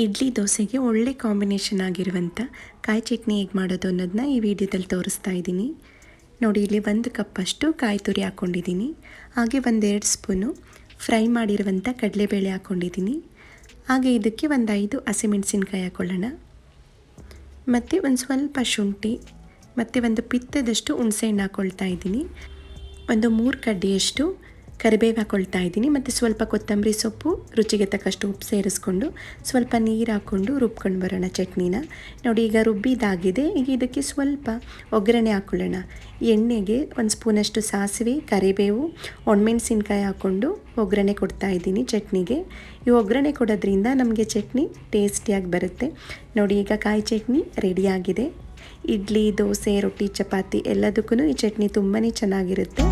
ಇಡ್ಲಿ ದೋಸೆಗೆ ಒಳ್ಳೆ ಕಾಂಬಿನೇಷನ್ ಆಗಿರುವಂಥ ಕಾಯಿ ಚಟ್ನಿ ಹೇಗೆ ಮಾಡೋದು ಅನ್ನೋದನ್ನ ಈ ವಿಡಿಯೋದಲ್ಲಿ ತೋರಿಸ್ತಾ ಇದ್ದೀನಿ. ನೋಡಿ, ಇಲ್ಲಿ 1 ಕಪ್ಪಷ್ಟು ಕಾಯಿ ತುರಿ ಹಾಕ್ಕೊಂಡಿದ್ದೀನಿ. ಹಾಗೆ 1-2 ಸ್ಪೂನು ಫ್ರೈ ಮಾಡಿರುವಂಥ ಕಡಲೆಬೇಳೆ ಹಾಕ್ಕೊಂಡಿದ್ದೀನಿ. ಹಾಗೆ ಇದಕ್ಕೆ 5 ಹಸಿಮೆಣಸಿನ್ಕಾಯಿ ಹಾಕ್ಕೊಳ್ಳೋಣ. ಮತ್ತು ಒಂದು ಸ್ವಲ್ಪ ಶುಂಠಿ ಮತ್ತು 1 ಪಿತ್ತದಷ್ಟು ಹುಣಸೆಹಣ್ಣು ಹಾಕ್ಕೊಳ್ತಾ ಇದ್ದೀನಿ. 3 ಕಡ್ಡಿಯಷ್ಟು ಕರಿಬೇವು ಹಾಕ್ಕೊಳ್ತಾ ಇದ್ದೀನಿ. ಮತ್ತು ಸ್ವಲ್ಪ ಕೊತ್ತಂಬರಿ ಸೊಪ್ಪು, ರುಚಿಗೆ ತಕ್ಕಷ್ಟು ಉಪ್ಪು ಸೇರಿಸ್ಕೊಂಡು ಸ್ವಲ್ಪ ನೀರು ಹಾಕ್ಕೊಂಡು ರುಬ್ಕೊಂಡು ಬರೋಣ ಚಟ್ನಿನ. ನೋಡಿ, ಈಗ ರುಬ್ಬಿದಾಗಿದೆ. ಈಗ ಇದಕ್ಕೆ ಸ್ವಲ್ಪ ಒಗ್ಗರಣೆ ಹಾಕ್ಕೊಳ್ಳೋಣ. ಎಣ್ಣೆಗೆ 1 ಸ್ಪೂನಷ್ಟು ಸಾಸಿವೆ, ಕರಿಬೇವು, ಒಣಮೆಣಸಿನ್ಕಾಯಿ ಹಾಕ್ಕೊಂಡು ಒಗ್ಗರಣೆ ಕೊಡ್ತಾ ಇದ್ದೀನಿ ಚಟ್ನಿಗೆ. ಈ ಒಗ್ಗರಣೆ ಕೊಡೋದ್ರಿಂದ ನಮಗೆ ಚಟ್ನಿ ಟೇಸ್ಟಿಯಾಗಿ ಬರುತ್ತೆ. ನೋಡಿ, ಈಗ ಕಾಯಿ ಚಟ್ನಿ ರೆಡಿಯಾಗಿದೆ. ಇಡ್ಲಿ, ದೋಸೆ, ರೊಟ್ಟಿ, ಚಪಾತಿ ಎಲ್ಲದಕ್ಕೂ ಈ ಚಟ್ನಿ ತುಂಬಾ ಚೆನ್ನಾಗಿರುತ್ತೆ.